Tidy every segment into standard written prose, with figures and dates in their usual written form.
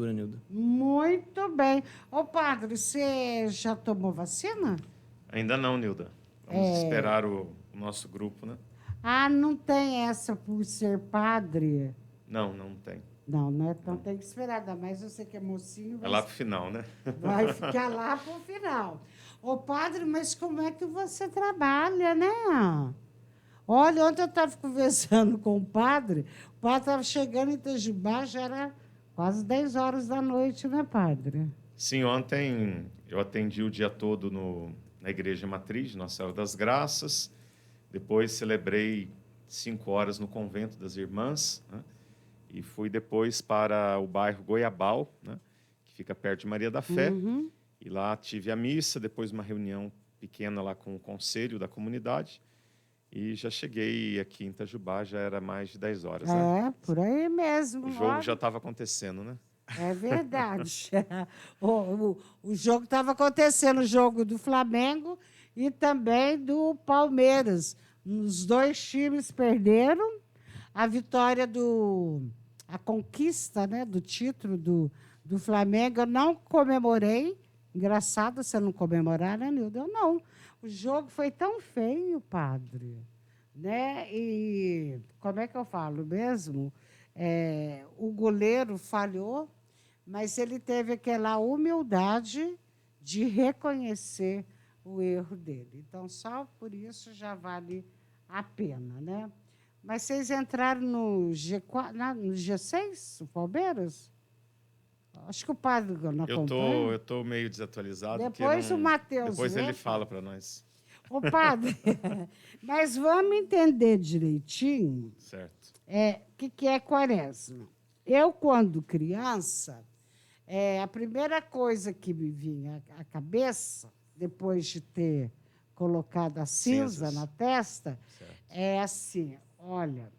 Nilda. Muito bem. Ô, padre, você já tomou vacina? Ainda não, Nilda. Vamos esperar o nosso grupo, né? Ah, não tem essa por ser padre. Não, não tem. Não, né? Então tem que esperar. Ainda mais você que é mocinho, É lá pro final, né? vai ficar lá para o final. Ô, padre, mas como é que você trabalha, né? Olha, ontem eu estava conversando com o padre estava chegando em Itajubá, já era quase 10 horas da noite, né, padre? Sim, ontem eu atendi o dia todo na Igreja Matriz, Nossa Senhora das Graças. Depois celebrei 5 horas no Convento das Irmãs, né? E fui depois para o bairro Goiabal, né? Que fica perto de Maria da Fé. Uhum. E lá tive a missa, depois uma reunião pequena lá com o conselho da comunidade. E já cheguei aqui em Itajubá, já era mais de 10 horas, né? É, por aí mesmo. O jogo já estava acontecendo, né? É verdade. O jogo estava acontecendo, o jogo do Flamengo e também do Palmeiras. Os dois times perderam. A vitória a conquista, né, do título do Flamengo, eu não comemorei. Engraçado você não comemorar, né, Nildo? Eu não. O jogo foi tão feio, padre. Né? E como é que eu falo mesmo? O goleiro falhou, mas ele teve aquela humildade de reconhecer o erro dele. Então, só por isso já vale a pena, né? Mas vocês entraram no no G6, o Palmeiras? Acho que o padre não acompanha. Eu tô meio desatualizado. Depois o Matheus Depois ele entra. fala para nós. Ô, padre, mas vamos entender direitinho Certo. o que é quaresma. Eu, quando criança, a primeira coisa que me vinha à cabeça, depois de ter colocado a cinza Cinzas. na testa, Certo. é assim, olha,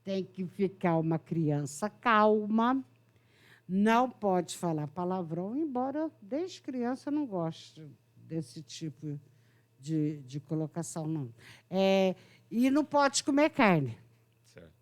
tem que ficar uma criança calma, não pode falar palavrão, embora desde criança eu não gosto desse tipo de colocação, não. E não pode comer carne. Certo.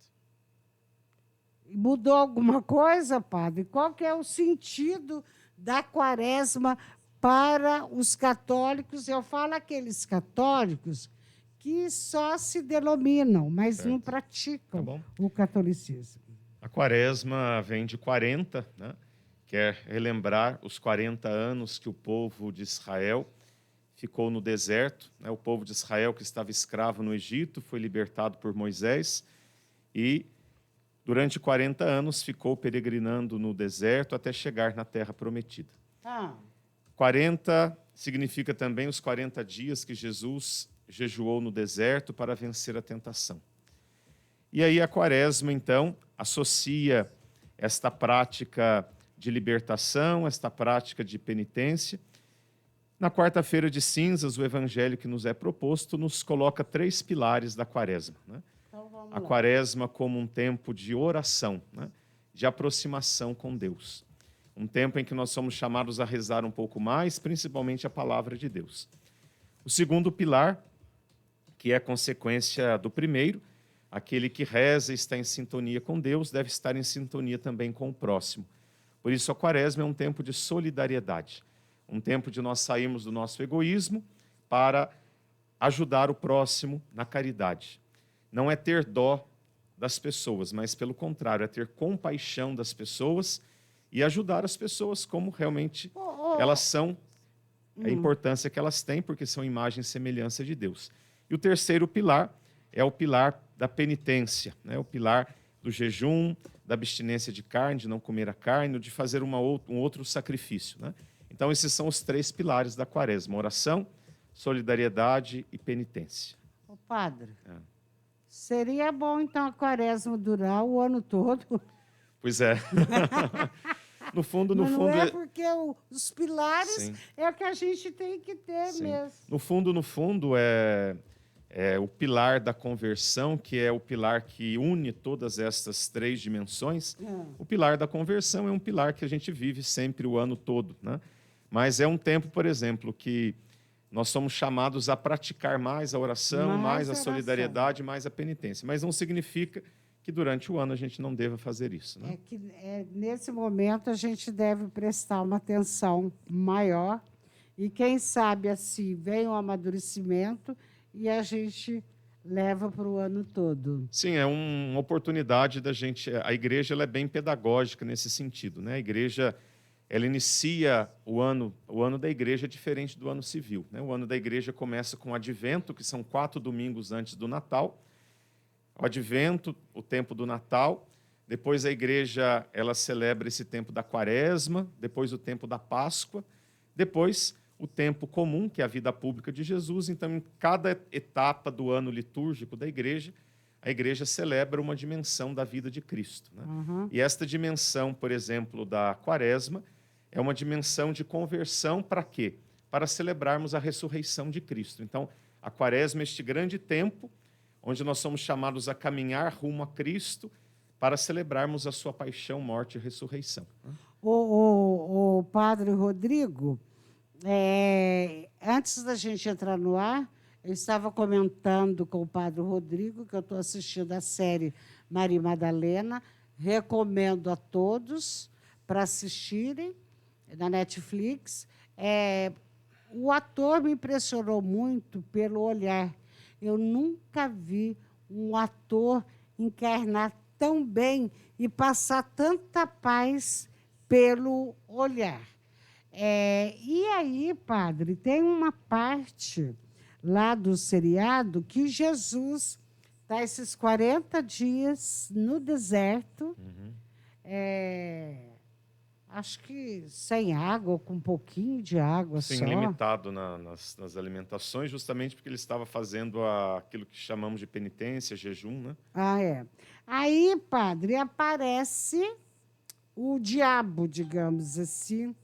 Mudou alguma coisa, padre? Qual que é o sentido da quaresma para os católicos? Eu falo aqueles católicos que só se denominam, mas não Certo. praticam Tá bom. o catolicismo. A quaresma vem de 40, né? Quer relembrar os 40 anos que o povo de Israel ficou no deserto, né? O povo de Israel que estava escravo no Egito foi libertado por Moisés e durante 40 anos ficou peregrinando no deserto até chegar na terra prometida. 40 significa também os 40 dias que Jesus jejuou no deserto para vencer a tentação. E aí a quaresma, então, associa esta prática de libertação, esta prática de penitência. Na quarta-feira de cinzas, o evangelho que nos é proposto nos coloca 3 pilares da quaresma, né? Então, vamos A lá. quaresma como um tempo de oração, né? De aproximação com Deus. Um tempo em que nós somos chamados a rezar um pouco mais, principalmente a palavra de Deus. O segundo pilar, que é consequência do primeiro, aquele que reza e está em sintonia com Deus, deve estar em sintonia também com o próximo. Por isso, a quaresma é um tempo de solidariedade, um tempo de nós sairmos do nosso egoísmo para ajudar o próximo na caridade. Não é ter dó das pessoas, mas, pelo contrário, é ter compaixão das pessoas e ajudar as pessoas como realmente elas são, a importância que elas têm, porque são imagem e semelhança de Deus. E o terceiro pilar é o pilar da penitência, né? O pilar do jejum, da abstinência de carne, de não comer a carne, de fazer um outro sacrifício, né? Então, esses são os 3 pilares da quaresma: oração, solidariedade e penitência. Ô, padre, seria bom, então, a quaresma durar o ano todo? Pois é. No fundo, Mas não é porque os pilares Sim. é o que a gente tem que ter Sim. mesmo. No fundo, é o pilar da conversão, que é o pilar que une todas estas 3 dimensões. O pilar da conversão é um pilar que a gente vive sempre o ano todo, né? Mas é um tempo, por exemplo, que nós somos chamados a praticar mais a oração, mais a solidariedade, mais a penitência. Mas não significa que durante o ano a gente não deva fazer isso, né? Nesse momento, a gente deve prestar uma atenção maior e, quem sabe, assim, vem um amadurecimento e a gente leva para o ano todo. Sim, é uma oportunidade da gente. A igreja ela é bem pedagógica nesse sentido, né? A igreja ela inicia o ano da igreja é diferente do ano civil, né? O ano da igreja começa com o Advento, que são 4 domingos antes do Natal. O Advento, o tempo do Natal. Depois a igreja ela celebra esse tempo da Quaresma, depois o tempo da Páscoa, depois o tempo comum, que é a vida pública de Jesus. Então, em cada etapa do ano litúrgico da igreja, a igreja celebra uma dimensão da vida de Cristo, né? E esta dimensão, por exemplo, da Quaresma, é uma dimensão de conversão para quê? Para celebrarmos a ressurreição de Cristo. Então, a Quaresma é este grande tempo onde nós somos chamados a caminhar rumo a Cristo para celebrarmos a sua paixão, morte e ressurreição. O Padre Rodrigo, antes da gente entrar no ar, eu estava comentando com o Padre Rodrigo que eu estou assistindo a série Maria Madalena, recomendo a todos para assistirem na Netflix. O ator me impressionou muito pelo olhar. Eu nunca vi um ator encarnar tão bem e passar tanta paz pelo olhar. E aí, padre, tem uma parte lá do seriado que Jesus está esses 40 dias no deserto, acho que sem água, ou com um pouquinho de água Sim, só. limitado nas alimentações, justamente porque ele estava fazendo aquilo que chamamos de penitência, jejum, né? Aí, padre, aparece o diabo, digamos assim,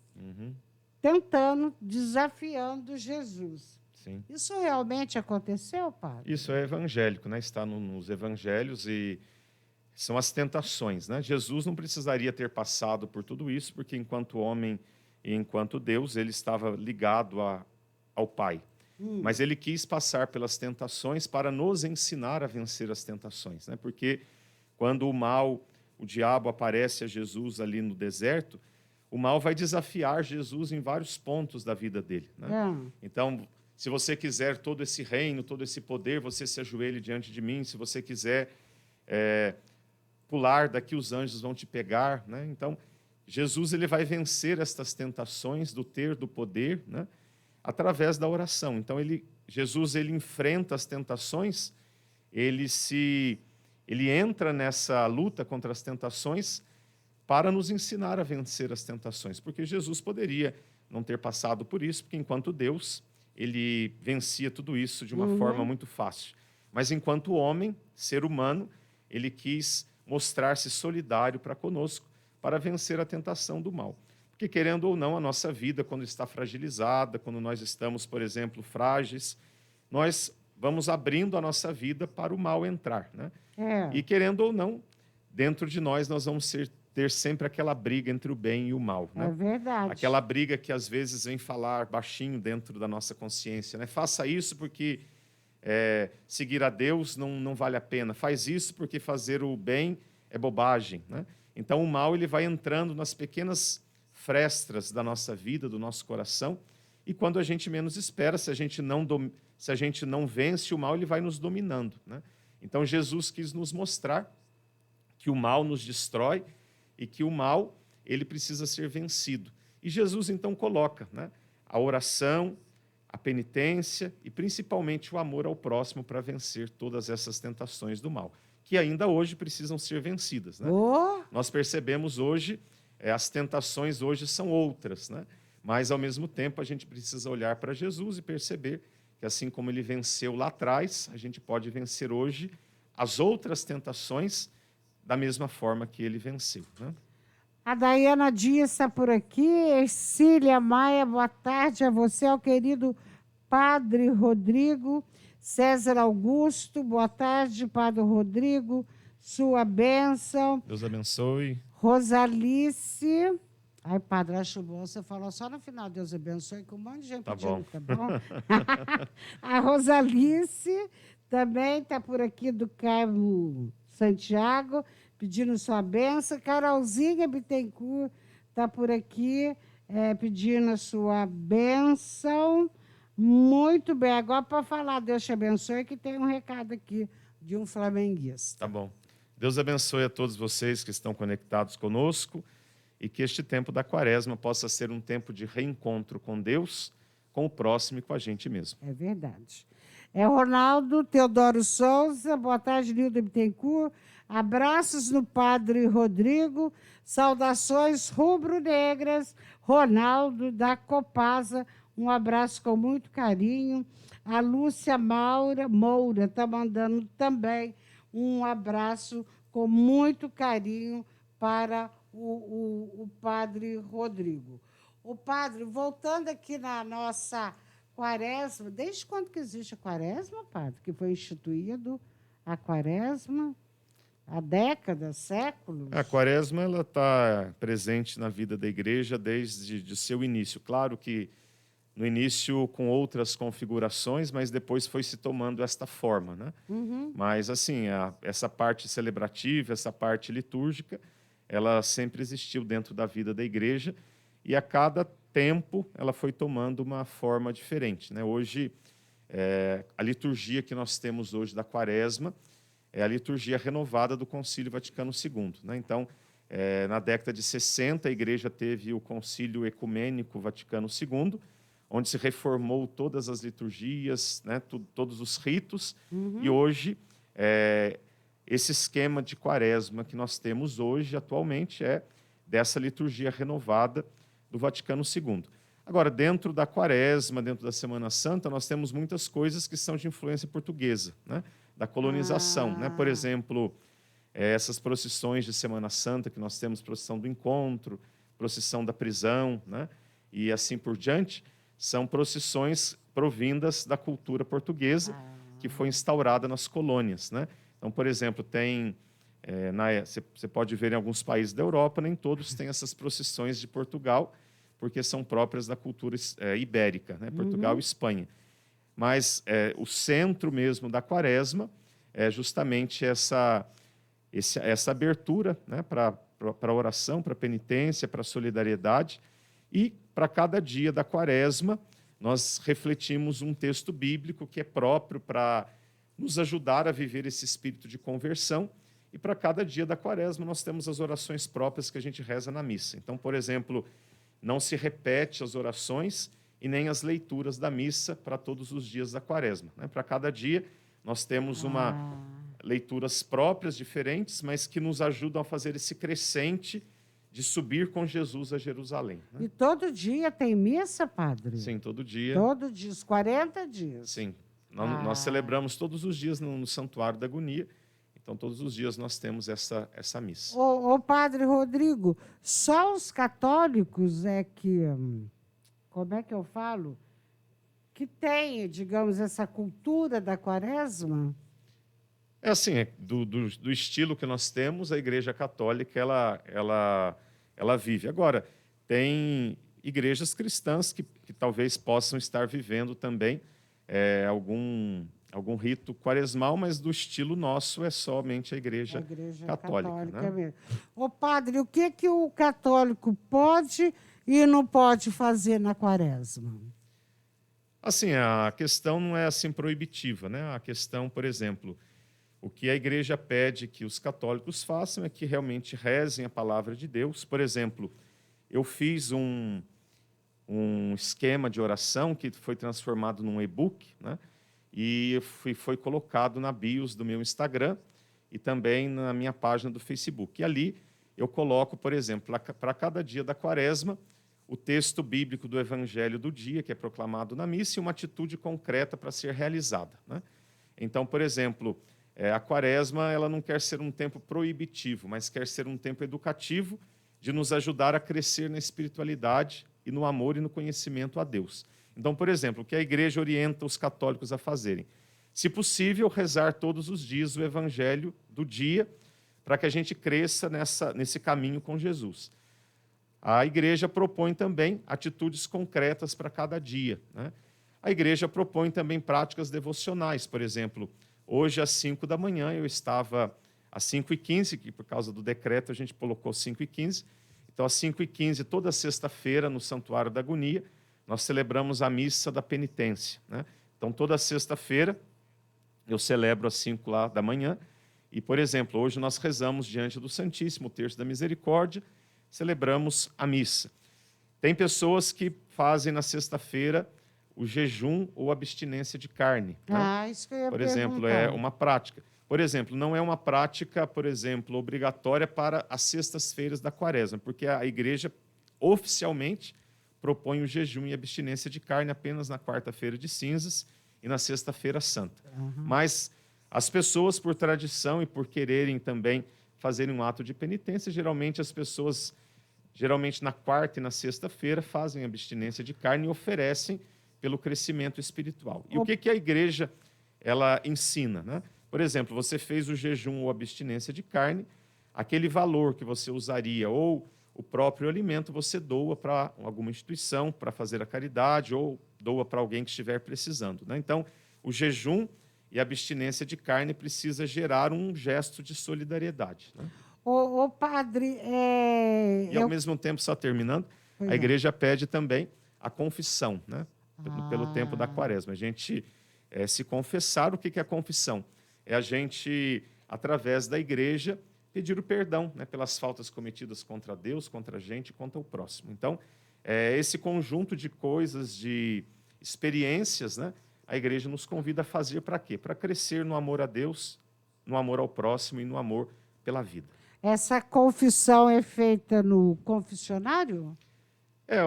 tentando, desafiando Jesus. Sim. Isso realmente aconteceu, padre? Isso é evangélico, né? Está nos evangelhos e são as tentações, né? Jesus não precisaria ter passado por tudo isso, porque enquanto homem e enquanto Deus, ele estava ligado ao Pai. Mas ele quis passar pelas tentações para nos ensinar a vencer as tentações, né? Porque quando o diabo aparece a Jesus ali no deserto, o mal vai desafiar Jesus em vários pontos da vida dele, né? Então, se você quiser todo esse reino, todo esse poder, você se ajoelhe diante de mim. Se você quiser pular daqui, os anjos vão te pegar, né? Então, Jesus ele vai vencer estas tentações do ter, do poder, né? Através da oração. Então, Jesus ele enfrenta as tentações, ele entra nessa luta contra as tentações para nos ensinar a vencer as tentações, porque Jesus poderia não ter passado por isso, porque enquanto Deus, ele vencia tudo isso de uma forma muito fácil. Mas enquanto homem, ser humano, ele quis mostrar-se solidário para conosco, para vencer a tentação do mal. Porque, querendo ou não, a nossa vida, quando está fragilizada, quando nós estamos, por exemplo, frágeis, nós vamos abrindo a nossa vida para o mal entrar, né? E, querendo ou não, dentro de nós vamos ter sempre aquela briga entre o bem e o mal, né? É verdade. Aquela briga que, às vezes, vem falar baixinho dentro da nossa consciência, né? Faça isso porque seguir a Deus não vale a pena. Faz isso porque fazer o bem é bobagem, né? Então, o mal ele vai entrando nas pequenas frestas da nossa vida, do nosso coração, e quando a gente menos espera, se a gente não vence o mal, ele vai nos dominando, né? Então, Jesus quis nos mostrar que o mal nos destrói e que o mal ele precisa ser vencido. E Jesus, então, coloca, né, a oração, a penitência e, principalmente, o amor ao próximo para vencer todas essas tentações do mal, que ainda hoje precisam ser vencidas, né? Nós percebemos hoje, as tentações hoje são outras, né? Mas, ao mesmo tempo, a gente precisa olhar para Jesus e perceber que, assim como ele venceu lá atrás, a gente pode vencer hoje as outras tentações da mesma forma que ele venceu, né? A Daiana Dias está por aqui. Ercília Maia, boa tarde a você, ao querido Padre Rodrigo. César Augusto, boa tarde, Padre Rodrigo. Sua bênção. Deus abençoe. Rosalice. Ai, padre, acho bom. Você falou só no final, Deus abençoe, com um monte de gente Tá pedindo, bom. tá bom? A Rosalice também está por aqui, do Carmo Santiago, pedindo sua bênção. Carolzinha Bittencourt está por aqui, pedindo a sua bênção. Muito bem. Agora, para falar Deus te abençoe, que tem um recado aqui de um flamenguista. Tá bom. Deus abençoe a todos vocês que estão conectados conosco e que este tempo da Quaresma possa ser um tempo de reencontro com Deus, com o próximo e com a gente mesmo. É verdade. Ronaldo Teodoro Souza, boa tarde, Nilda Bittencourt. Abraços no Padre Rodrigo, saudações rubro-negras. Ronaldo da Copasa, um abraço com muito carinho. A Lúcia Moura está mandando também um abraço com muito carinho para o Padre Rodrigo. O padre, voltando aqui na nossa Quaresma, desde quando que existe a Quaresma, padre? Que foi instituído a Quaresma? Há décadas, séculos? A Quaresma está presente na vida da igreja desde de seu início. Claro que no início com outras configurações, mas depois foi se tomando esta forma, né? Uhum. Mas, assim, essa parte celebrativa, essa parte litúrgica, ela sempre existiu dentro da vida da igreja e a cada tempo ela foi tomando uma forma diferente, né? Hoje, a liturgia que nós temos hoje da Quaresma é a liturgia renovada do Concílio Vaticano II, né? Então, na década de 60, a igreja teve o Concílio Ecumênico Vaticano II, onde se reformou todas as liturgias, né, todos os ritos, e hoje esse esquema de Quaresma que nós temos hoje, atualmente, é dessa liturgia renovada do Vaticano II. Agora, dentro da Quaresma, dentro da Semana Santa, nós temos muitas coisas que são de influência portuguesa, né, da colonização, né? Por exemplo, essas procissões de Semana Santa que nós temos, procissão do encontro, procissão da prisão, né, e assim por diante, são procissões provindas da cultura portuguesa que foi instaurada nas colônias, né? Então, por exemplo, você pode ver em alguns países da Europa, nem todos têm essas procissões de Portugal, porque são próprias da cultura ibérica, né? Portugal e Espanha. Mas o centro mesmo da Quaresma é justamente essa abertura, né, para a oração, para a penitência, para a solidariedade. E para cada dia da Quaresma, nós refletimos um texto bíblico que é próprio para nos ajudar a viver esse espírito de conversão. E para cada dia da Quaresma, nós temos as orações próprias que a gente reza na missa. Então, por exemplo, não se repete as orações e nem as leituras da missa para todos os dias da Quaresma, né? Para cada dia, nós temos leituras próprias, diferentes, mas que nos ajudam a fazer esse crescente de subir com Jesus a Jerusalém, né? E todo dia tem missa, padre? Sim, todo dia. Todo dia, os 40 dias? Sim. Nós celebramos todos os dias no Santuário da Agonia, então todos os dias nós temos essa missa. Ô, padre Rodrigo, só os católicos como é que eu falo? Que tem, digamos, essa cultura da Quaresma? É assim, do estilo que nós temos, a Igreja Católica ela vive. Agora, tem igrejas cristãs que talvez possam estar vivendo também algum rito quaresmal, mas do estilo nosso é somente a Igreja Católica, né? Mesmo. Ô, padre, o que o católico pode e não pode fazer na Quaresma? Assim, a questão não é assim proibitiva, né? A questão, por exemplo, o que a igreja pede que os católicos façam é que realmente rezem a palavra de Deus. Por exemplo, eu fiz um esquema de oração que foi transformado num e-book, né? E foi colocado na bios do meu Instagram e também na minha página do Facebook. E ali eu coloco, por exemplo, para cada dia da Quaresma, o texto bíblico do Evangelho do dia, que é proclamado na missa, e uma atitude concreta para ser realizada, né? Então, por exemplo, a Quaresma ela não quer ser um tempo proibitivo, mas quer ser um tempo educativo de nos ajudar a crescer na espiritualidade e no amor e no conhecimento a Deus. Então, por exemplo, o que a igreja orienta os católicos a fazerem? Se possível, rezar todos os dias o Evangelho do dia, para que a gente cresça nesse caminho com Jesus. A igreja propõe também atitudes concretas para cada dia, né? A igreja propõe também práticas devocionais. Por exemplo, hoje às 5 da manhã eu estava às 5h15, que por causa do decreto a gente colocou 5h15. Então, às 5h15, toda sexta-feira, no Santuário da Agonia, nós celebramos a missa da penitência, né? Então, toda sexta-feira, eu celebro às 5 lá da manhã. E, por exemplo, hoje nós rezamos diante do Santíssimo, o Terço da Misericórdia, celebramos a missa. Tem pessoas que fazem na sexta-feira o jejum ou abstinência de carne, né? Isso que eu ia Por exemplo, é uma prática. Por exemplo, não é uma prática, por exemplo, obrigatória para as sextas-feiras da Quaresma, porque a igreja oficialmente propõe o jejum e abstinência de carne apenas na quarta-feira de cinzas e na sexta-feira santa. Mas as pessoas, por tradição e por quererem também fazerem um ato de penitência, geralmente as pessoas, geralmente na quarta e na sexta-feira, fazem abstinência de carne e oferecem pelo crescimento espiritual. E o que a igreja ela ensina, né? Por exemplo, você fez o jejum ou abstinência de carne, aquele valor que você usaria ou o próprio alimento você doa para alguma instituição para fazer a caridade ou doa para alguém que estiver precisando, né? Então, o jejum e a abstinência de carne precisa gerar um gesto de solidariedade, né? Ô, padre... E, ao mesmo tempo, só terminando, a igreja pede também a confissão, né? Pelo tempo da Quaresma. A gente se confessar. O que é a confissão? É a gente, através da igreja, pedir o perdão, né, pelas faltas cometidas contra Deus, contra a gente e contra o próximo. Então, esse conjunto de coisas, de experiências, né, a igreja nos convida a fazer para quê? Para crescer no amor a Deus, no amor ao próximo e no amor pela vida. Essa confissão é feita no confessionário?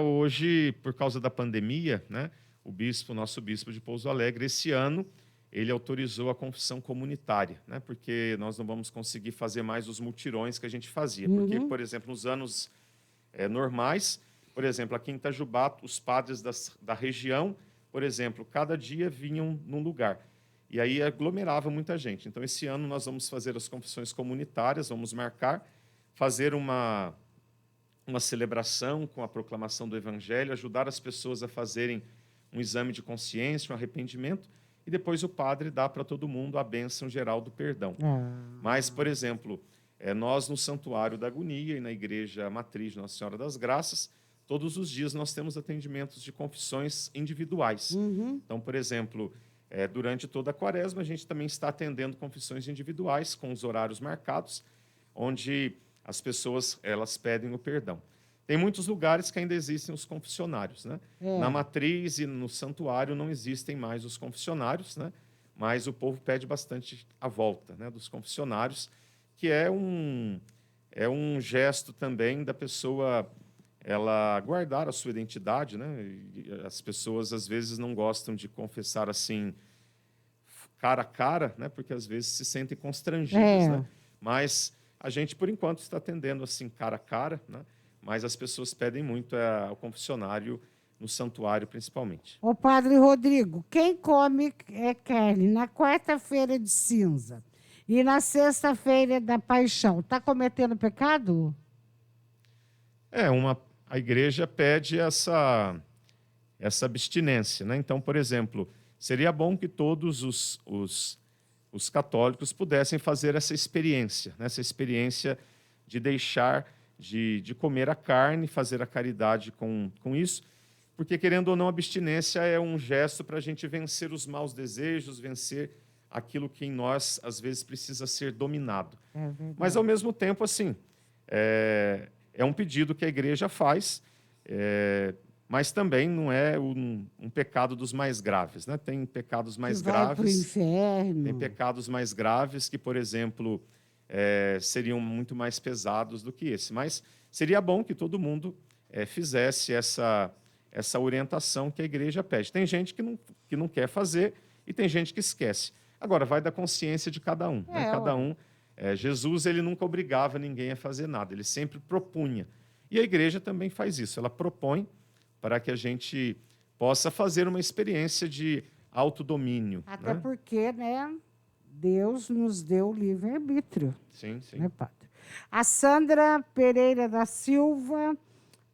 Hoje, por causa da pandemia, né, o nosso bispo de Pouso Alegre, esse ano, ele autorizou a confissão comunitária, né, porque nós não vamos conseguir fazer mais os mutirões que a gente fazia. Porque, por exemplo, nos anos normais, por exemplo, aqui em Itajubá, os padres da região, por exemplo, cada dia vinham num lugar. E aí aglomerava muita gente. Então, esse ano nós vamos fazer as confissões comunitárias, vamos marcar, fazer uma celebração com a proclamação do Evangelho, ajudar as pessoas a fazerem um exame de consciência, um arrependimento, e depois o padre dá para todo mundo a bênção geral do perdão. Mas, por exemplo, nós no Santuário da Agonia e na Igreja Matriz de Nossa Senhora das Graças, todos os dias nós temos atendimentos de confissões individuais. Então, por exemplo, durante toda a Quaresma, a gente também está atendendo confissões individuais com os horários marcados, onde as pessoas elas pedem o perdão. Tem muitos lugares que ainda existem os confessionários, né? Na Matriz e no Santuário não existem mais os confessionários, né? Mas o povo pede bastante a volta, né, dos confessionários, que é um gesto também da pessoa ela guardar a sua identidade, né? E as pessoas às vezes não gostam de confessar assim cara a cara, né? Porque às vezes se sentem constrangidas, né? Mas a gente por enquanto está atendendo assim cara a cara, né? Mas as pessoas pedem muito ao confessionário no santuário principalmente. Ô, padre Rodrigo, quem come carne na quarta-feira de cinza e na sexta-feira da paixão, está cometendo pecado? A igreja pede essa abstinência, né? Então, por exemplo, seria bom que todos os católicos pudessem fazer essa experiência, né? Essa experiência de deixar de comer a carne, fazer a caridade com isso, porque, querendo ou não, a abstinência é um gesto para a gente vencer os maus desejos, vencer aquilo que em nós, às vezes, precisa ser dominado. Mas, ao mesmo tempo, assim, é um pedido que a igreja faz, mas também não é um pecado dos mais graves, né? Tem pecados mais graves. Vai pro inferno. Tem pecados mais graves que, por exemplo, seriam muito mais pesados do que esse. Mas seria bom que todo mundo fizesse essa orientação que a igreja pede. Tem gente que não quer fazer e tem gente que esquece. Agora, vai da consciência de cada um. Né? Cada um. Jesus ele nunca obrigava ninguém a fazer nada, ele sempre propunha. E a igreja também faz isso, ela propõe para que a gente possa fazer uma experiência de autodomínio. Até porque, né, Deus nos deu livre-arbítrio. Sim, sim. Né, padre? A Sandra Pereira da Silva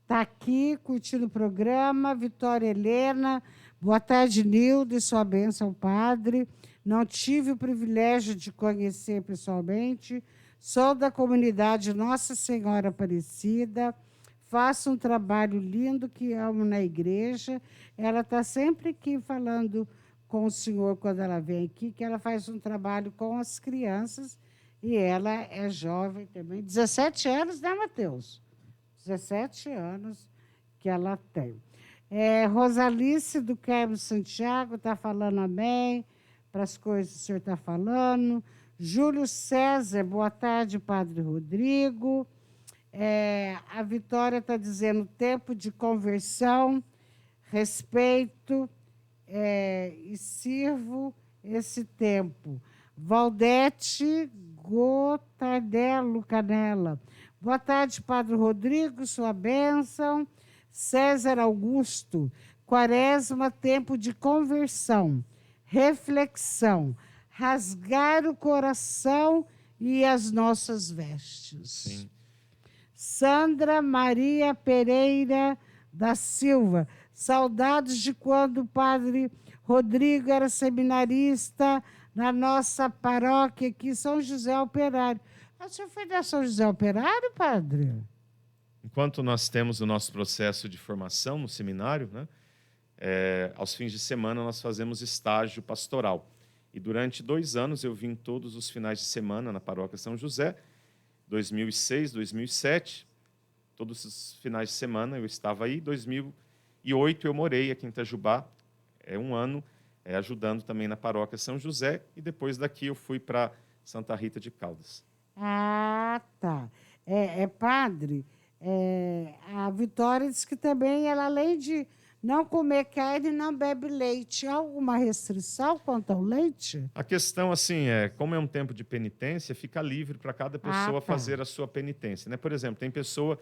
está aqui curtindo o programa. Vitória Helena, boa tarde, Nildo, e sua bênção, padre. Não tive o privilégio de conhecer pessoalmente, Sou da comunidade Nossa Senhora Aparecida. Faço um trabalho lindo que amo na igreja. Ela está sempre aqui falando com o senhor quando ela vem aqui, que ela faz um trabalho com as crianças. E ela é jovem também. 17 anos, né, Mateus? 17 anos que ela tem. Rosalice do Carmo Santiago está falando amém para as coisas que o senhor está falando. Júlio César, boa tarde, Padre Rodrigo. A Vitória está dizendo tempo de conversão, respeito e sirvo esse tempo. Valdete Gotardello Canela. Boa tarde, Padre Rodrigo, sua bênção. César Augusto, quaresma, tempo de conversão, reflexão, rasgar o coração e as nossas vestes. Sim. Sandra Maria Pereira da Silva, saudades de quando o Padre Rodrigo era seminarista na nossa paróquia aqui, São José Operário. O senhor foi da São José Operário, padre? Enquanto nós temos o nosso processo de formação no seminário, né, aos fins de semana nós fazemos estágio pastoral. E durante 2 anos eu vim todos os finais de semana na paróquia São José, 2006, 2007, todos os finais de semana eu estava aí. 2008 eu morei aqui em Itajubá, 1 ano, ajudando também na paróquia São José, e depois daqui eu fui para Santa Rita de Caldas. Ah, tá. Padre, a Vitória disse que também ela, além de não comer carne, não bebe leite. Há alguma restrição quanto ao leite? A questão, assim, como é um tempo de penitência, fica livre para cada pessoa fazer a sua penitência, né? Por exemplo, tem pessoa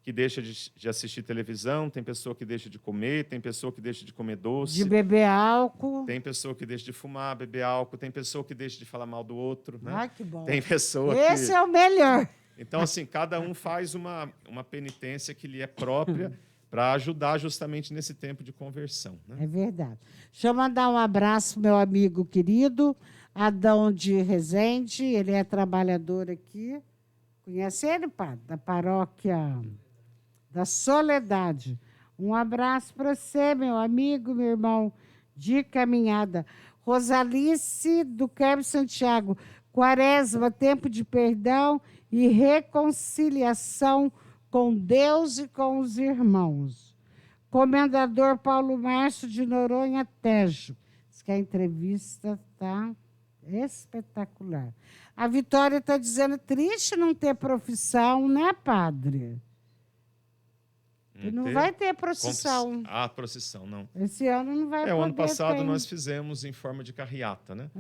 que deixa de assistir televisão, tem pessoa que deixa de comer, tem pessoa que deixa de comer doce. De beber álcool. Tem pessoa que deixa de fumar, beber álcool, tem pessoa que deixa de falar mal do outro, né? Ai, que bom. Tem pessoa Esse é o melhor. Então, assim, cada um faz uma penitência que lhe é própria para ajudar justamente nesse tempo de conversão, né? É verdade. Deixa eu mandar um abraço ao meu amigo querido, Adão de Rezende. Ele é trabalhador aqui. Conhece ele, padre? Da paróquia da Soledade. Um abraço para você, meu amigo, meu irmão de caminhada. Rosalice do Carmo Santiago. Quaresma, tempo de perdão e reconciliação com Deus e com os irmãos. Comendador Paulo Márcio de Noronha Tejo. Diz que a entrevista está espetacular. A Vitória está dizendo, triste não ter profissão, né, padre? E não vai ter procissão. Procissão, não. Esse ano não vai poder o ano passado ter. Nós fizemos em forma de carreata, né?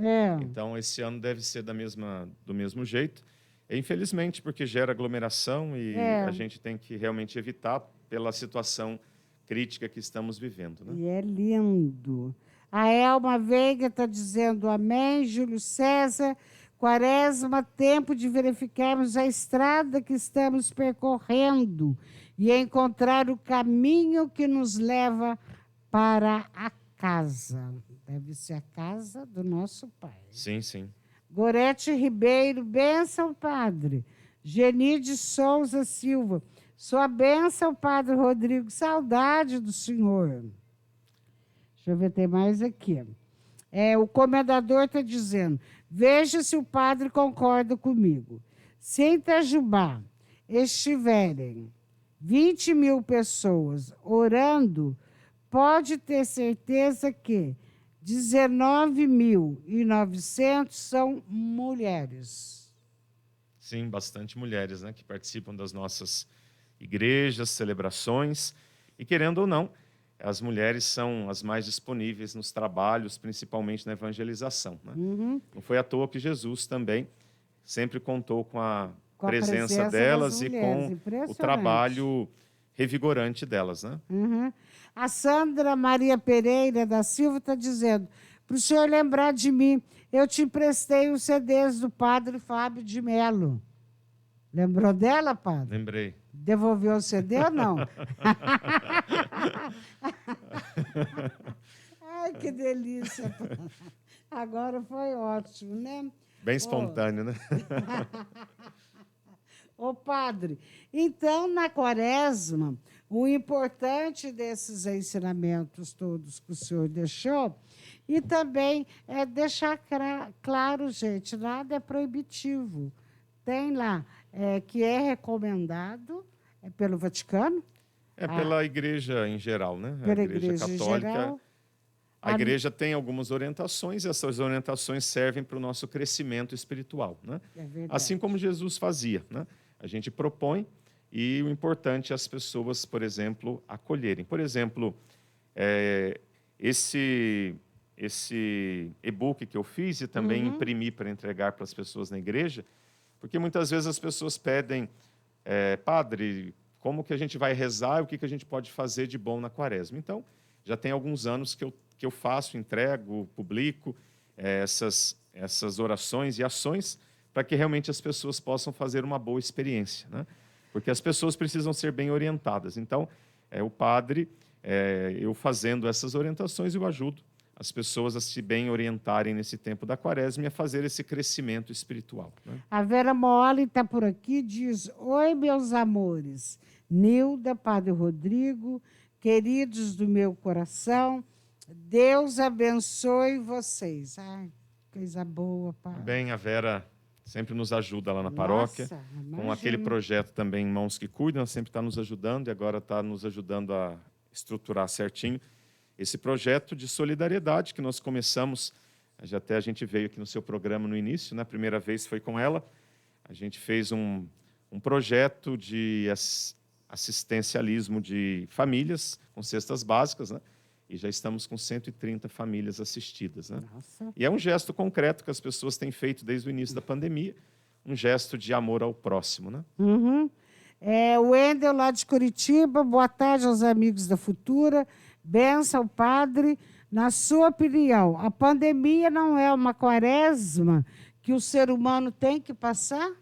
Então, esse ano deve ser do mesmo jeito. Infelizmente, porque gera aglomeração e a gente tem que realmente evitar pela situação crítica que estamos vivendo, né? E é lindo. A Elma Veiga está dizendo amém. Júlio César, quaresma, tempo de verificarmos a estrada que estamos percorrendo e encontrar o caminho que nos leva para a casa. Deve ser a casa do nosso Pai. Sim, sim. Gorete Ribeiro, bênção, padre. Geni de Souza Silva, sua bênção, padre Rodrigo, saudade do senhor. Deixa eu ver, tem mais aqui. O comendador está dizendo, veja se o padre concorda comigo. Se em Itajubá estiverem 20.000 pessoas orando, pode ter certeza que 19.900 são mulheres. Sim, bastante mulheres, né, que participam das nossas igrejas, celebrações. E, querendo ou não, as mulheres são as mais disponíveis nos trabalhos, principalmente na evangelização, né? Não foi à toa que Jesus também sempre contou com a presença delas e com o trabalho revigorante delas, né? A Sandra Maria Pereira da Silva está dizendo, para o senhor lembrar de mim, eu te emprestei os CDs do padre Fábio de Melo. Lembrou dela, padre? Lembrei. Devolveu o CD ou não? Ai, que delícia. Agora foi ótimo, né? Bem espontâneo, né? Ô, padre, então, na quaresma, o importante desses ensinamentos todos que o senhor deixou, e também é deixar claro, gente, nada é proibitivo. Tem lá que é recomendado pelo Vaticano. Pela igreja em geral, né? Pela A igreja católica. em geral. A igreja tem algumas orientações, e essas orientações servem para o nosso crescimento espiritual, né? É verdade. Assim como Jesus fazia, né? A gente propõe e o importante é as pessoas, por exemplo, acolherem. Por exemplo, esse e-book que eu fiz e também imprimi para entregar para as pessoas na igreja, porque muitas vezes as pessoas pedem, padre, como que a gente vai rezar e o que a gente pode fazer de bom na quaresma? Então, já tem alguns anos que eu faço, entrego, publico essas orações e ações para que realmente as pessoas possam fazer uma boa experiência, né? Porque as pessoas precisam ser bem orientadas. Então, o padre, eu fazendo essas orientações, eu ajudo as pessoas a se bem orientarem nesse tempo da quaresma e a fazer esse crescimento espiritual, né? A Vera Moli está por aqui, diz: oi, meus amores, Nilda, Padre Rodrigo, queridos do meu coração, Deus abençoe vocês. Ai, coisa boa, Padre. Bem, a Vera sempre nos ajuda lá na paróquia, com aquele projeto também Mãos que Cuidam, sempre está nos ajudando e agora está nos ajudando a estruturar certinho esse projeto de solidariedade que nós começamos. Até a gente veio aqui no seu programa no início, né? A primeira vez foi com ela. A gente fez um projeto de assistencialismo de famílias com cestas básicas, né? E já estamos com 130 famílias assistidas, né? Nossa. E é um gesto concreto que as pessoas têm feito desde o início da pandemia, um gesto de amor ao próximo, né? O Wendel, lá de Curitiba, boa tarde aos amigos da Futura. Benção, padre. Na sua opinião, a pandemia não é uma quaresma que o ser humano tem que passar?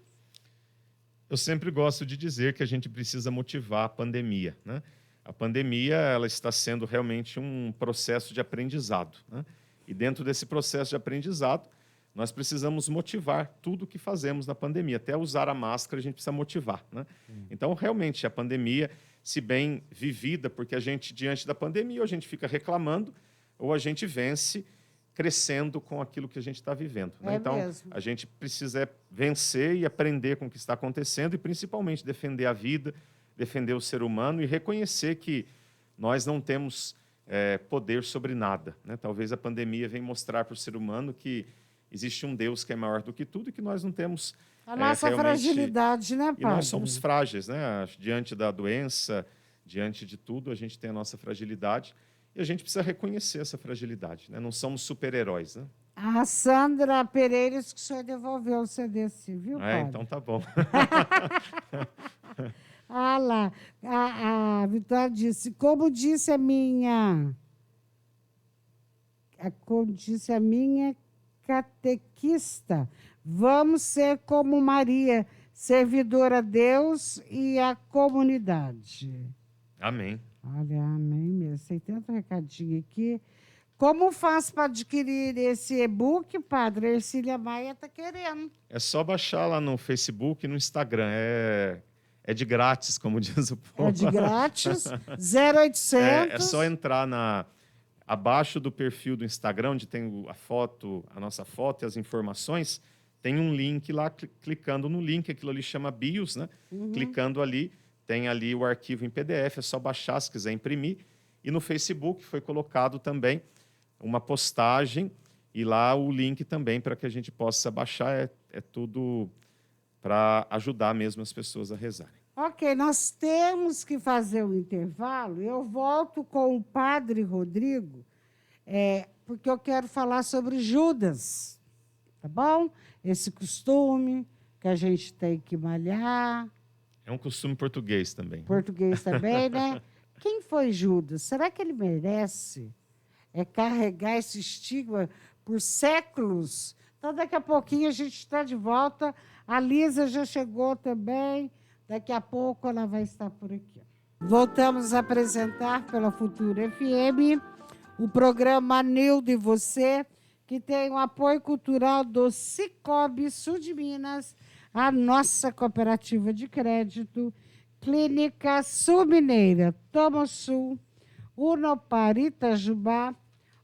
Eu sempre gosto de dizer que a gente precisa motivar a pandemia, né? A pandemia, ela está sendo realmente um processo de aprendizado, né? E dentro desse processo de aprendizado, nós precisamos motivar tudo o que fazemos na pandemia. Até usar a máscara, a gente precisa motivar, né? Então, realmente, a pandemia, se bem vivida, porque a gente, diante da pandemia, ou a gente fica reclamando, ou a gente vence crescendo com aquilo que a gente está vivendo, né? Então, mesmo. a gente precisa vencer e aprender com o que está acontecendo e, principalmente, defender a vida, defender o ser humano e reconhecer que nós não temos poder sobre nada, né? Talvez a pandemia venha mostrar para o ser humano que existe um Deus que é maior do que tudo e que nós não temos A nossa fragilidade, né, padre? E nós somos frágeis, né? Diante da doença, diante de tudo, a gente tem a nossa fragilidade e a gente precisa reconhecer essa fragilidade, né? Não somos super-heróis, né? A Sandra Pereira disse que o senhor devolveu o CD, viu, padre? Então tá bom. Lá, a Vitória disse, como disse a minha catequista, vamos ser como Maria, servidora a Deus e a comunidade. Amém. Olha, amém mesmo. Tem tanto recadinho aqui. Como faz para adquirir esse e-book, padre? A Ercília Maia está querendo. É só baixar lá no Facebook e no Instagram. É de grátis, como diz o povo. É de grátis, 0800. É só entrar abaixo do perfil do Instagram, onde tem a nossa foto e as informações, tem um link lá, clicando no link, aquilo ali chama BIOS, né? Clicando ali, tem ali o arquivo em PDF, é só baixar se quiser imprimir. E no Facebook foi colocado também uma postagem e lá o link também para que a gente possa baixar. É tudo para ajudar mesmo as pessoas a rezarem. Ok, nós temos que fazer um intervalo. Eu volto com o padre Rodrigo, porque eu quero falar sobre Judas, tá bom? Esse costume que a gente tem que malhar. É um costume português também. Português também, né? Quem foi Judas? Será que ele merece carregar esse estigma por séculos? Então, daqui a pouquinho a gente está de volta. A Lisa já chegou também. Daqui a pouco ela vai estar por aqui. Voltamos a apresentar pela Futura FM o programa Nildo e Você, que tem o apoio cultural do Cicobi Sul de Minas, a nossa cooperativa de crédito, Clínica Sul Mineira, Tomosul, Unopar Itajubá,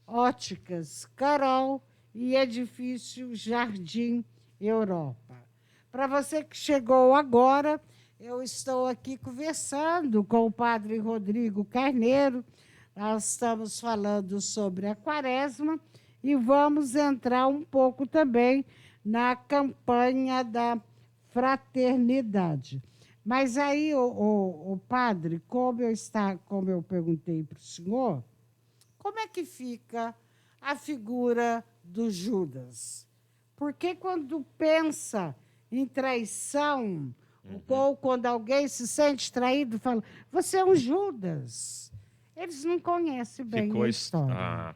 Óticas Carol e Edifício Jardim Europa. Para você que chegou agora, eu estou aqui conversando com o padre Rodrigo Carneiro. Nós estamos falando sobre a Quaresma e vamos entrar um pouco também na campanha da fraternidade. Mas aí, o padre, como eu perguntei para o senhor, como é que fica a figura do Judas? Porque quando pensa em traição, ou quando alguém se sente traído, fala, você é um Judas. Eles não conhecem bem a história. A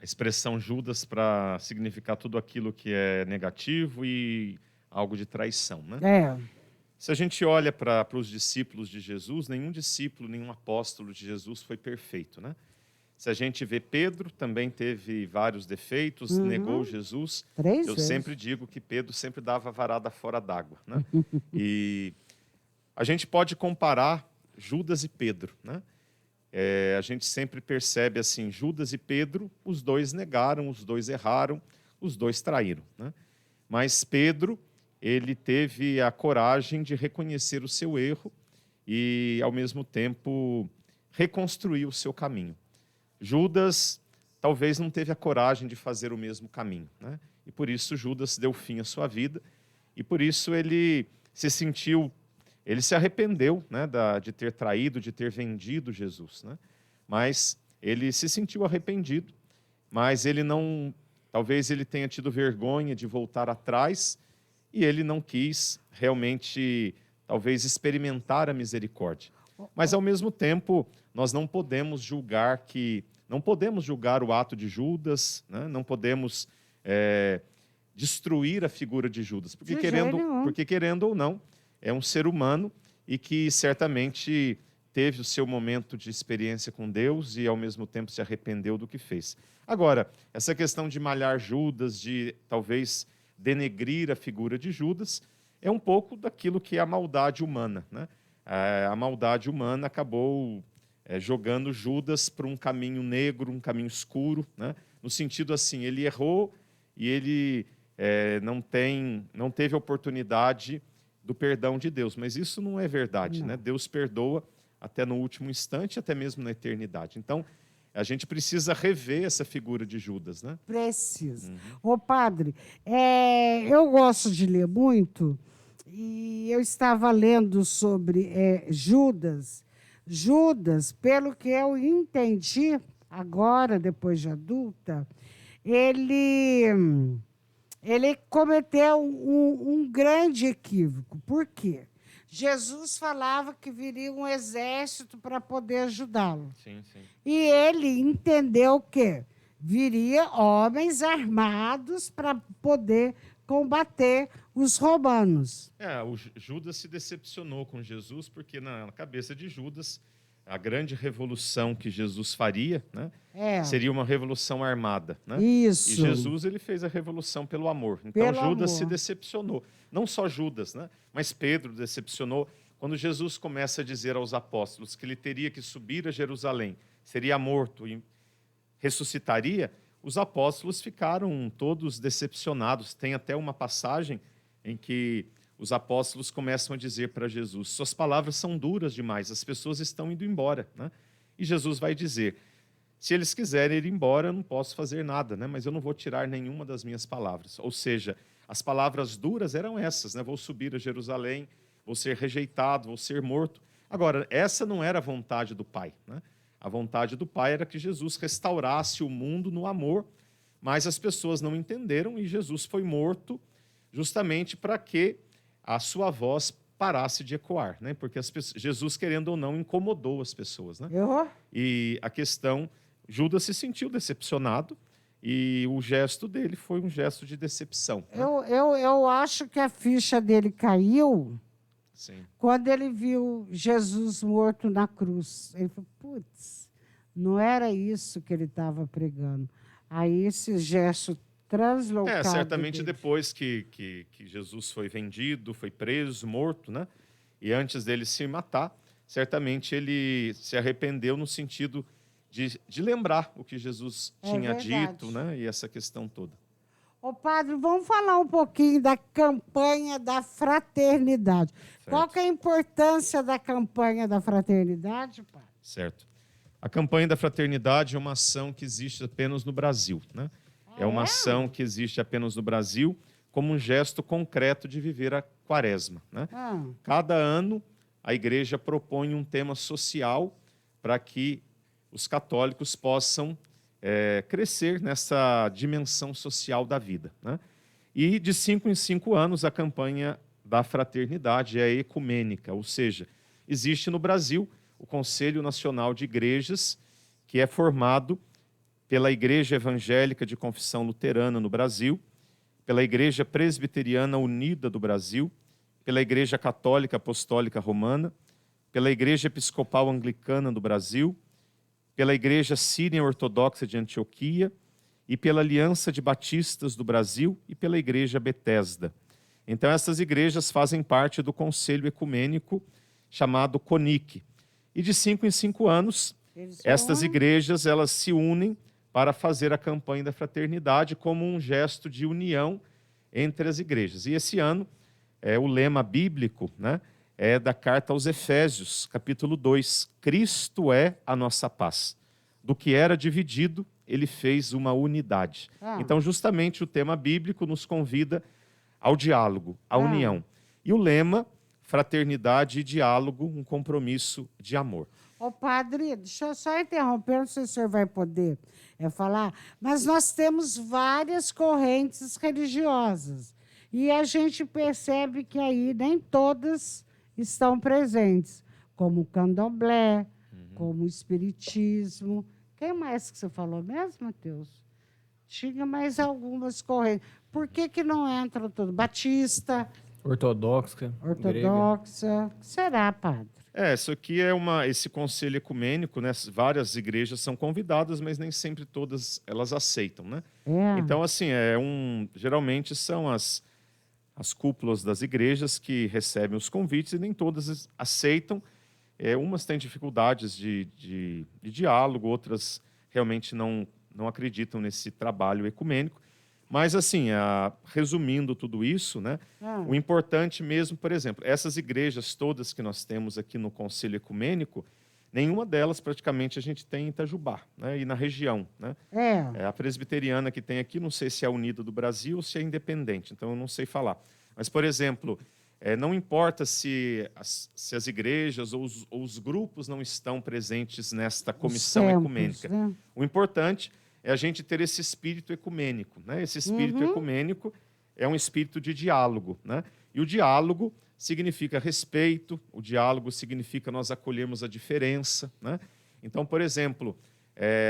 expressão Judas para significar tudo aquilo que é negativo e algo de traição, né? Se a gente olha para os discípulos de Jesus, nenhum discípulo, nenhum apóstolo de Jesus foi perfeito, né? Se a gente vê Pedro, também teve vários defeitos, negou Jesus. 3 Eu vezes. sempre digo que Pedro sempre dava a varada fora d'água, né? E a gente pode comparar Judas e Pedro, né? A gente sempre percebe assim, Judas e Pedro, os dois negaram, os dois erraram, os dois traíram, né? Mas Pedro, ele teve a coragem de reconhecer o seu erro e, ao mesmo tempo, reconstruir o seu caminho. Judas talvez não teve a coragem de fazer o mesmo caminho, né? E por isso Judas deu fim à sua vida e por isso ele se arrependeu, né, de ter traído, de ter vendido Jesus, né? Mas ele se sentiu arrependido, mas talvez ele tenha tido vergonha de voltar atrás e ele não quis realmente, talvez, experimentar a misericórdia. Mas, ao mesmo tempo, nós não podemos julgar o ato de Judas, né? Não podemos destruir a figura de Judas, porque querendo ou não, é um ser humano e que certamente teve o seu momento de experiência com Deus e, ao mesmo tempo, se arrependeu do que fez. Agora, essa questão de malhar Judas, de talvez denegrir a figura de Judas, é um pouco daquilo que é a maldade humana, né? A maldade humana acabou jogando Judas para um caminho negro, um caminho escuro, né? No sentido assim, ele errou e ele não teve oportunidade do perdão de Deus. Mas isso não é verdade, né? Deus perdoa até no último instante, até mesmo na eternidade. Então, a gente precisa rever essa figura de Judas, né? Precisa. Ô, padre, eu gosto de ler muito e eu estava lendo sobre Judas. Judas, pelo que eu entendi agora, depois de adulta, ele cometeu um grande equívoco. Por quê? Jesus falava que viria um exército para poder ajudá-lo. Sim, sim. E ele entendeu que viria homens armados para poder combater os romanos. O Judas se decepcionou com Jesus, porque na cabeça de Judas, a grande revolução que Jesus faria, né, seria uma revolução armada, né? Isso. E Jesus, ele fez a revolução pelo amor. Então Judas se decepcionou. Não só Judas, né, mas Pedro decepcionou. Quando Jesus começa a dizer aos apóstolos que ele teria que subir a Jerusalém, seria morto e ressuscitaria, os apóstolos ficaram todos decepcionados. Tem até uma passagem em que os apóstolos começam a dizer para Jesus, suas palavras são duras demais, as pessoas estão indo embora, né? E Jesus vai dizer, se eles quiserem ir embora, eu não posso fazer nada, né? Mas eu não vou tirar nenhuma das minhas palavras. Ou seja, as palavras duras eram essas, né? Vou subir a Jerusalém, vou ser rejeitado, vou ser morto. Agora, essa não era a vontade do Pai, né? A vontade do Pai era que Jesus restaurasse o mundo no amor, mas as pessoas não entenderam e Jesus foi morto justamente para que a sua voz parasse de ecoar, né? Porque Jesus, querendo ou não, incomodou as pessoas, né? E a questão, Judas se sentiu decepcionado e o gesto dele foi um gesto de decepção, né? Eu acho que a ficha dele caiu. Sim. Quando ele viu Jesus morto na cruz, ele falou, putz, não era isso que ele estava pregando. Aí esse gesto translocado. Certamente dele. depois que Jesus foi vendido, foi preso, morto, né? E antes dele se matar, certamente ele se arrependeu no sentido de lembrar o que Jesus É tinha verdade. dito, né? E essa questão toda. Ô, padre, vamos falar um pouquinho da campanha da fraternidade. Qual Certo. que é a importância da campanha da fraternidade, padre? Certo. A campanha da fraternidade é uma ação que existe apenas no Brasil, né? É uma ação que existe apenas no Brasil como um gesto concreto de viver a quaresma, né? Cada ano, a igreja propõe um tema social para que os católicos possam crescer nessa dimensão social da vida, né? E de 5 em 5 anos, a campanha da fraternidade é ecumênica, ou seja, existe no Brasil o Conselho Nacional de Igrejas, que é formado pela Igreja Evangélica de Confissão Luterana no Brasil, pela Igreja Presbiteriana Unida do Brasil, pela Igreja Católica Apostólica Romana, pela Igreja Episcopal Anglicana do Brasil, pela Igreja Síria Ortodoxa de Antioquia e pela Aliança de Batistas do Brasil e pela Igreja Betesda. Então, essas igrejas fazem parte do Conselho Ecumênico chamado CONIC. E de 5 em 5 anos, estas igrejas elas se unem para fazer a campanha da fraternidade como um gesto de união entre as igrejas. E esse ano, o lema bíblico, né, é da carta aos Efésios, capítulo 2. Cristo é a nossa paz. Do que era dividido, ele fez uma unidade. Então, justamente, o tema bíblico nos convida ao diálogo, à união. E o lema, fraternidade e diálogo, um compromisso de amor. Ô, padre, deixa eu só interromper, não sei se o senhor vai poder falar, mas nós temos várias correntes religiosas e a gente percebe que aí nem todas estão presentes, como o candomblé, como o espiritismo. Quem mais que você falou mesmo, Matheus? Tinha mais algumas correntes. Por que não entram todos? Batista. Ortodoxa. Ortodoxa. O que será, padre? Isso aqui esse conselho ecumênico, né? Várias igrejas são convidadas, mas nem sempre todas elas aceitam, né? Então, assim, geralmente são as cúpulas das igrejas que recebem os convites e nem todas aceitam. Umas têm dificuldades de diálogo, outras realmente não acreditam nesse trabalho ecumênico. Mas, assim, resumindo tudo isso, né, o importante mesmo, por exemplo, essas igrejas todas que nós temos aqui no Conselho Ecumênico, nenhuma delas praticamente a gente tem em Itajubá, né, e na região. Né? A presbiteriana que tem aqui, não sei se é a Unida do Brasil ou se é independente, então eu não sei falar. Mas, por exemplo, não importa se as igrejas ou os grupos não estão presentes nesta comissão ecumênica. Né? O importante é a gente ter esse espírito ecumênico. Né? Esse espírito ecumênico é um espírito de diálogo. Né? E o diálogo significa respeito, o diálogo significa nós acolhermos a diferença. Né? Então, por exemplo,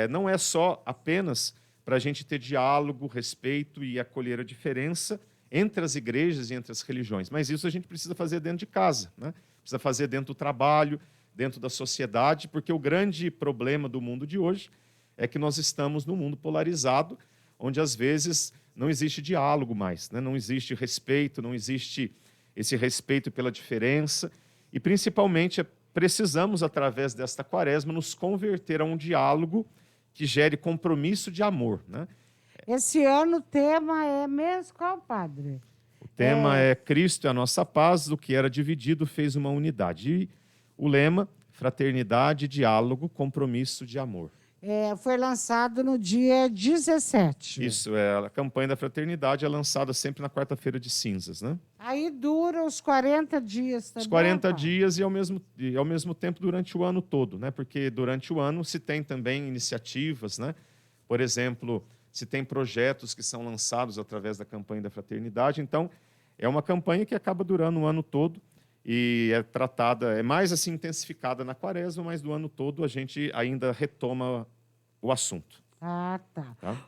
não é só apenas para a gente ter diálogo, respeito e acolher a diferença entre as igrejas e entre as religiões, mas isso a gente precisa fazer dentro de casa, né? Precisa fazer dentro do trabalho, dentro da sociedade, porque o grande problema do mundo de hoje é que nós estamos num mundo polarizado, onde às vezes não existe diálogo mais, né? Não existe respeito, não existe esse respeito pela diferença, e principalmente precisamos, através desta quaresma, nos converter a um diálogo que gere compromisso de amor, né? Esse ano o tema é mesmo qual, padre? O tema é Cristo é a nossa paz, do que era dividido fez uma unidade. E o lema, fraternidade, diálogo, compromisso de amor. Foi lançado no dia 17. Isso, a campanha da fraternidade é lançada sempre na quarta-feira de cinzas, né? Aí dura os 40 dias também. Os 40 dias e ao mesmo tempo durante o ano todo, né? Porque durante o ano se tem também iniciativas, né? Por exemplo, se tem projetos que são lançados através da campanha da fraternidade. Então, é uma campanha que acaba durando o ano todo e é tratada, é mais assim intensificada na quaresma, mas do ano todo a gente ainda retoma o assunto. Tá.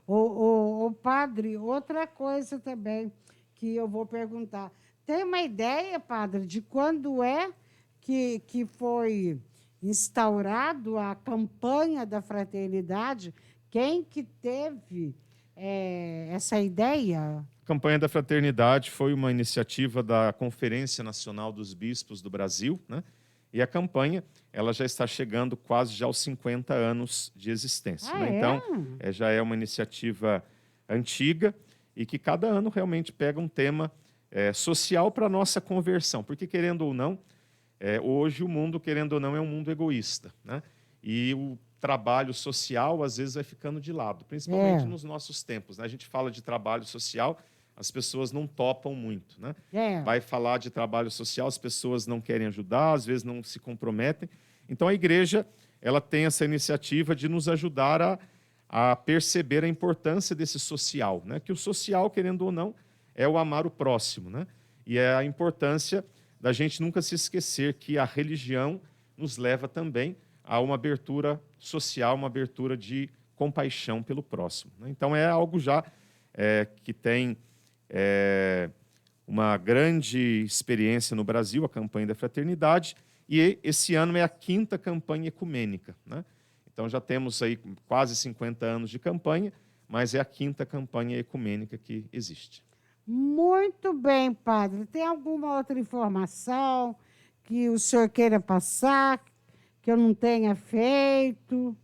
O padre, outra coisa também que eu vou perguntar. Tem uma ideia, padre, de quando é que foi instaurado a campanha da fraternidade? Quem que teve essa ideia? A Campanha da Fraternidade foi uma iniciativa da Conferência Nacional dos Bispos do Brasil, né? E a campanha ela já está chegando quase já aos 50 anos de existência. Né? Então, já é uma iniciativa antiga e que cada ano realmente pega um tema social para a nossa conversão. Porque, querendo ou não, hoje o mundo, querendo ou não, é um mundo egoísta. Né? E o trabalho social, às vezes, vai ficando de lado, principalmente nos nossos tempos. Né? A gente fala de trabalho social, as pessoas não topam muito. Né? Vai falar de trabalho social, as pessoas não querem ajudar, às vezes não se comprometem. Então, a igreja ela tem essa iniciativa de nos ajudar a perceber a importância desse social. Né? Que o social, querendo ou não, é o amar o próximo. Né? E é a importância da gente nunca se esquecer que a religião nos leva também a uma abertura social, uma abertura de compaixão pelo próximo. Né? Então, é algo já que tem uma grande experiência no Brasil, a Campanha da Fraternidade, e esse ano é a 5ª campanha ecumênica. Né? Então, já temos aí quase 50 anos de campanha, mas é a 5ª campanha ecumênica que existe. Muito bem, padre. Tem alguma outra informação que o senhor queira passar, que eu não tenha feito?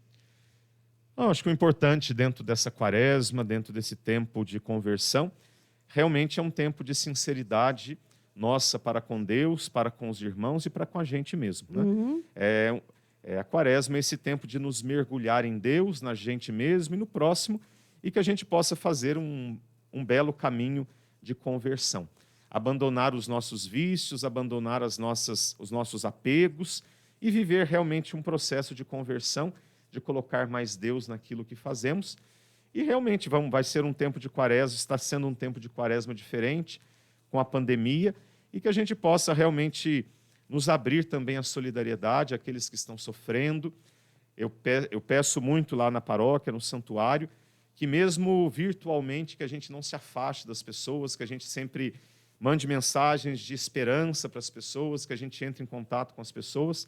Não, acho que o importante dentro dessa quaresma, dentro desse tempo de conversão, realmente é um tempo de sinceridade nossa para com Deus, para com os irmãos e para com a gente mesmo. Né? A quaresma é esse tempo de nos mergulhar em Deus, na gente mesmo e no próximo, e que a gente possa fazer um belo caminho de conversão. Abandonar os nossos vícios, abandonar os nossos apegos e viver realmente um processo de conversão, de colocar mais Deus naquilo que fazemos. E realmente vai ser um tempo de quaresma, está sendo um tempo de quaresma diferente com a pandemia, e que a gente possa realmente nos abrir também à solidariedade àqueles que estão sofrendo. Eu peço muito lá na paróquia, no santuário, que mesmo virtualmente, que a gente não se afaste das pessoas, que a gente sempre mande mensagens de esperança para as pessoas, que a gente entre em contato com as pessoas,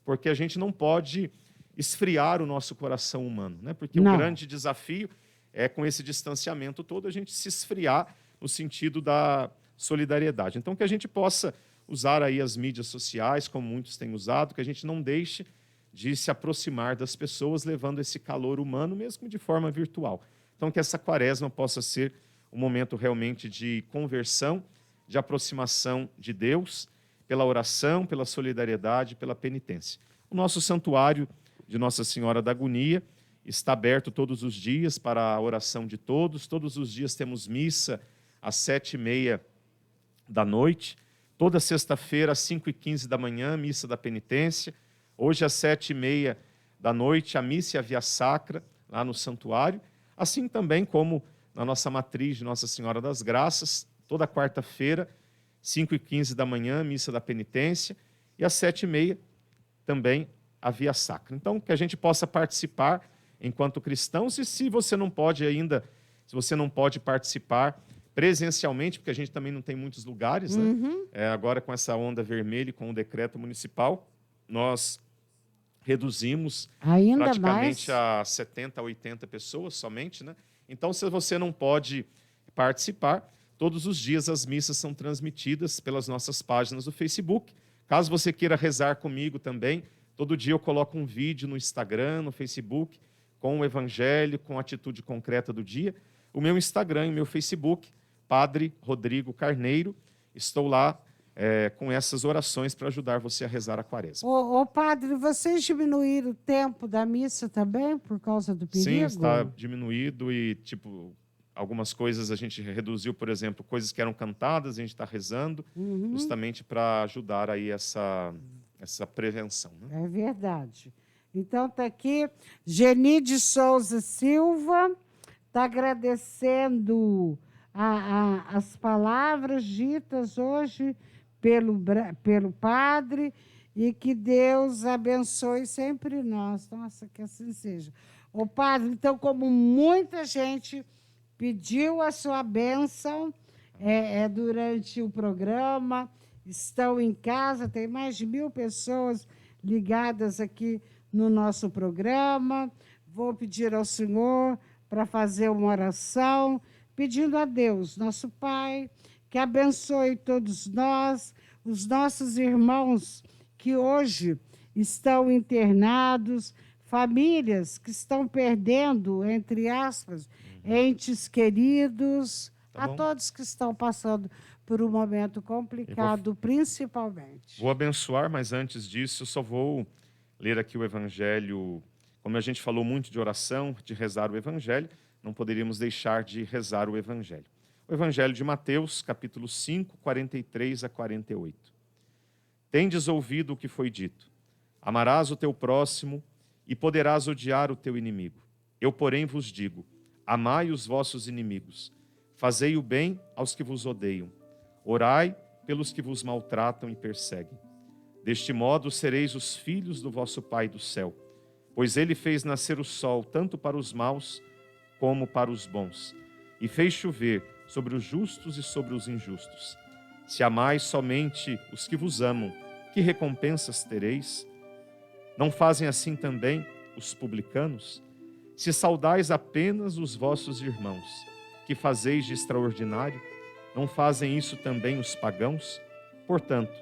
porque a gente não pode esfriar o nosso coração humano, né? Porque o grande desafio é, com esse distanciamento todo, a gente se esfriar no sentido da solidariedade. Então, que a gente possa usar aí as mídias sociais, como muitos têm usado, que a gente não deixe de se aproximar das pessoas, levando esse calor humano, mesmo de forma virtual. Então, que essa quaresma possa ser um momento realmente de conversão, de aproximação de Deus, pela oração, pela solidariedade, pela penitência. O nosso santuário de Nossa Senhora da Agonia está aberto todos os dias para a oração de todos. Todos os dias temos missa às 7h30 da noite. Toda sexta-feira, às 5h15 da manhã, missa da penitência. Hoje, às 7h30 da noite, a missa e a via sacra, lá no santuário. Assim também como na nossa matriz de Nossa Senhora das Graças, toda quarta-feira, 5h15 da manhã, missa da penitência. E às 7h30 também a via sacra. Então, que a gente possa participar enquanto cristãos, e se você não pode ainda, se você não pode participar presencialmente, porque a gente também não tem muitos lugares, né? Agora com essa onda vermelha e com o decreto municipal, nós reduzimos ainda praticamente mais a 70, 80 pessoas somente, né? Então, se você não pode participar, todos os dias as missas são transmitidas pelas nossas páginas do Facebook. Caso você queira rezar comigo também, todo dia eu coloco um vídeo no Instagram, no Facebook, com o Evangelho, com a atitude concreta do dia. O meu Instagram e o meu Facebook, Padre Rodrigo Carneiro. Estou lá com essas orações para ajudar você a rezar a quaresma. Ô, padre, vocês diminuíram o tempo da missa também por causa do perigo? Sim, está diminuído e, algumas coisas a gente reduziu, por exemplo, coisas que eram cantadas, a gente está rezando, justamente para ajudar aí essa prevenção. Né? É verdade. Então, está aqui, Geni de Souza Silva, está agradecendo as palavras ditas hoje pelo padre, e que Deus abençoe sempre nós. Nossa, que assim seja. Ô, padre, então, como muita gente pediu a sua bênção durante o programa, estão em casa, tem mais de 1.000 pessoas ligadas aqui no nosso programa. Vou pedir ao senhor para fazer uma oração, pedindo a Deus, nosso Pai, que abençoe todos nós, os nossos irmãos que hoje estão internados, famílias que estão perdendo, entre aspas, entes queridos, a todos que estão passando por um momento complicado, principalmente. Vou abençoar, mas antes disso, eu só vou ler aqui o Evangelho. Como a gente falou muito de oração, de rezar o Evangelho, não poderíamos deixar de rezar o Evangelho. O Evangelho de Mateus, capítulo 5, 43 a 48. Tendes ouvido o que foi dito: amarás o teu próximo e poderás odiar o teu inimigo. Eu, porém, vos digo: amai os vossos inimigos, fazei o bem aos que vos odeiam, orai pelos que vos maltratam e perseguem. Deste modo sereis os filhos do vosso Pai do céu, pois ele fez nascer o sol tanto para os maus como para os bons, e fez chover sobre os justos e sobre os injustos. Se amais somente os que vos amam, que recompensas tereis? Não fazem assim também os publicanos? Se saudais apenas os vossos irmãos, que fazeis de extraordinário, não fazem isso também os pagãos? Portanto,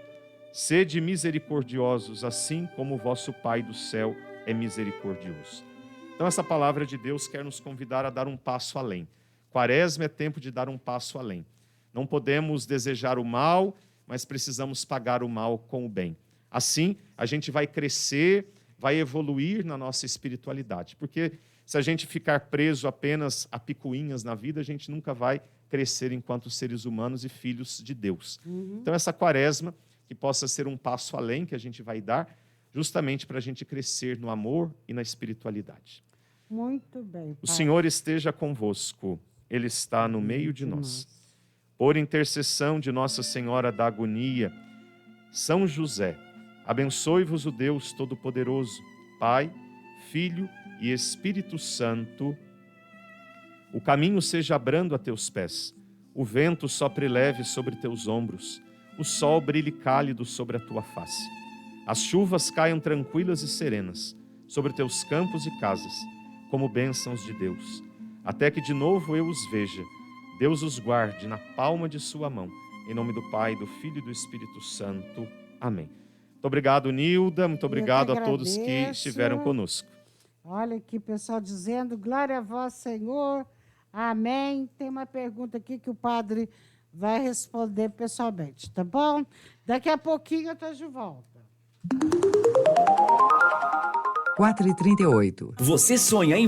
sede misericordiosos, assim como o vosso Pai do céu é misericordioso. Então essa palavra de Deus quer nos convidar a dar um passo além. Quaresma é tempo de dar um passo além. Não podemos desejar o mal, mas precisamos pagar o mal com o bem. Assim, a gente vai crescer, vai evoluir na nossa espiritualidade. Porque se a gente ficar preso apenas a picuinhas na vida, a gente nunca vai crescer enquanto seres humanos e filhos de Deus. Então essa quaresma, que possa ser um passo além que a gente vai dar, justamente para a gente crescer no amor e na espiritualidade. Muito bem, Pai. O Senhor esteja convosco, Ele está no meio de nós. Por intercessão de Nossa Senhora da Agonia, São José, abençoe-vos o Deus Todo-Poderoso, Pai, Filho e Espírito Santo. O caminho seja brando a teus pés, o vento sopre leve sobre teus ombros, o sol brilhe cálido sobre a tua face. As chuvas caiam tranquilas e serenas sobre teus campos e casas, como bênçãos de Deus. Até que de novo eu os veja, Deus os guarde na palma de sua mão. Em nome do Pai, do Filho e do Espírito Santo. Amém. Muito obrigado, Nilda. Muito obrigado a todos que estiveram conosco. Olha aqui, pessoal dizendo, glória a vós, Senhor. Amém. Tem uma pergunta aqui que o padre vai responder pessoalmente, tá bom? Daqui a pouquinho eu estou de volta. 4h38. Você sonha em